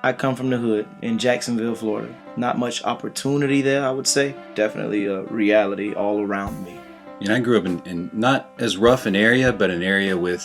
I come from the hood in Jacksonville, Florida. Not much opportunity there, I would say. Definitely a reality all around me. I grew up in not as rough an area, but an area with,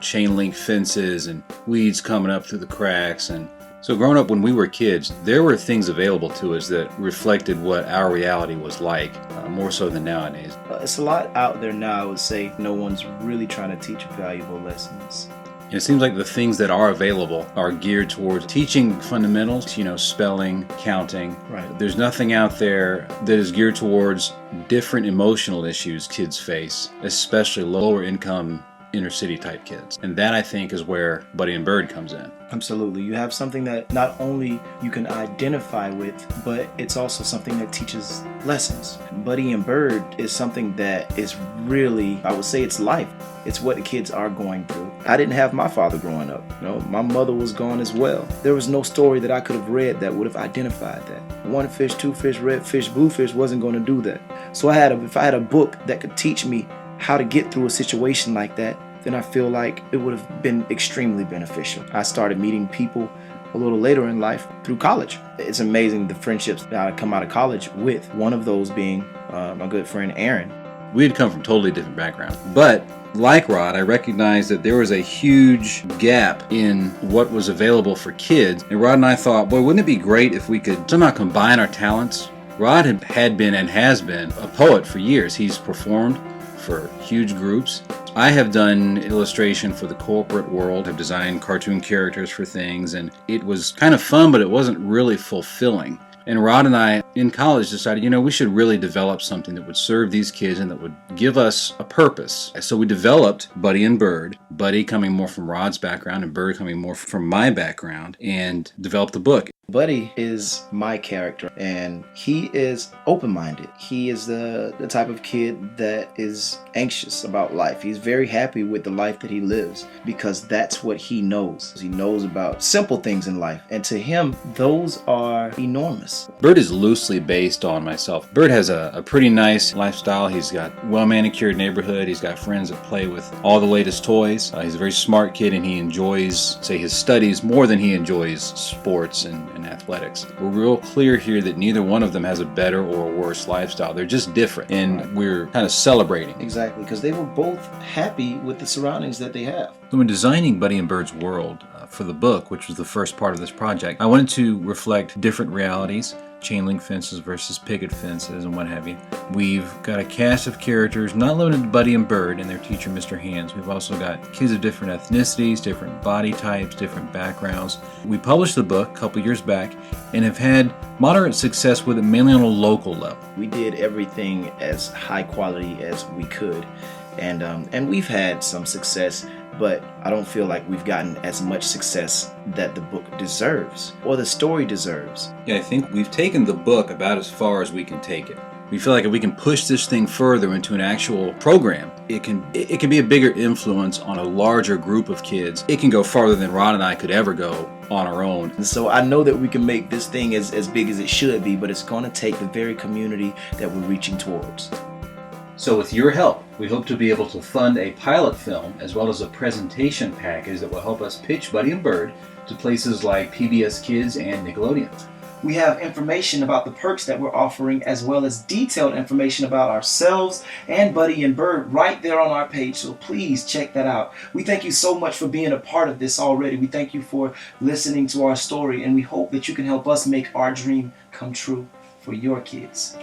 chain link fences and weeds coming up through the cracks. And so growing up when we were kids, there were things available to us that reflected what our reality was like, more so than nowadays. It's a lot out there now, I would say. No one's really trying to teach valuable lessons. It seems like the things that are available are geared towards teaching fundamentals, spelling, counting. Right. There's nothing out there that is geared towards different emotional issues kids face, especially lower income inner city type kids. And that, I think, is where Buddy and Bird comes in. Absolutely. You have something that not only you can identify with, but it's also something that teaches lessons. Buddy and Bird is something that is really, I would say, it's life. It's what the kids are going through. I didn't have my father growing up. My mother was gone as well. There was no story that I could have read that would have identified that. One fish, two fish, red fish, blue fish wasn't going to do that. So if I had a book that could teach me how to get through a situation like that, then I feel like it would have been extremely beneficial. I started meeting people a little later in life through college. It's amazing the friendships that I come out of college with, one of those being my good friend Aaron. We had come from totally different backgrounds, but like Rod, I recognized that there was a huge gap in what was available for kids. And Rod and I thought, boy, wouldn't it be great if we could somehow combine our talents? Rod had been and has been a poet for years. He's performed for huge groups. I have done illustration for the corporate world, have designed cartoon characters for things, and it was kind of fun, but it wasn't really fulfilling. And Rod and I, in college, decided, we should really develop something that would serve these kids and that would give us a purpose. So we developed Buddy and Bird, Buddy coming more from Rod's background and Bird coming more from my background, and developed the book. Buddy is my character, and he is open-minded. He is the type of kid that is anxious about life. He's very happy with the life that he lives because that's what he knows. He knows about simple things in life, and to him, those are enormous. Bird is loosely based on myself. Bird has a pretty nice lifestyle. He's got a well-manicured neighborhood. He's got friends that play with all the latest toys. He's a very smart kid, and he enjoys, say, his studies more than he enjoys sports and athletics. We're real clear here that neither one of them has a better or a worse lifestyle. They're just different, and we're kind of celebrating. Exactly, because they were both happy with the surroundings that they have. So when designing Buddy and Bird's world for the book, which was the first part of this project, I wanted to reflect different realities, chain link fences versus picket fences and what have you. We've got a cast of characters, not limited to Buddy and Bird and their teacher, Mr. Hands. We've also got kids of different ethnicities, different body types, different backgrounds. We published the book a couple years back and have had moderate success with it, mainly on a local level. We did everything as high quality as we could, and we've had some success, but I don't feel like we've gotten as much success that the book deserves or the story deserves. Yeah, I think we've taken the book about as far as we can take it. We feel like if we can push this thing further into an actual program, it can be a bigger influence on a larger group of kids. It can go farther than Rod and I could ever go on our own. And so I know that we can make this thing as big as it should be, but it's going to take the very community that we're reaching towards. So with your help, we hope to be able to fund a pilot film as well as a presentation package that will help us pitch Buddy and Bird to places like PBS Kids and Nickelodeon. We have information about the perks that we're offering as well as detailed information about ourselves and Buddy and Bird right there on our page, so please check that out. We thank you so much for being a part of this already. We thank you for listening to our story, and we hope that you can help us make our dream come true for your kids.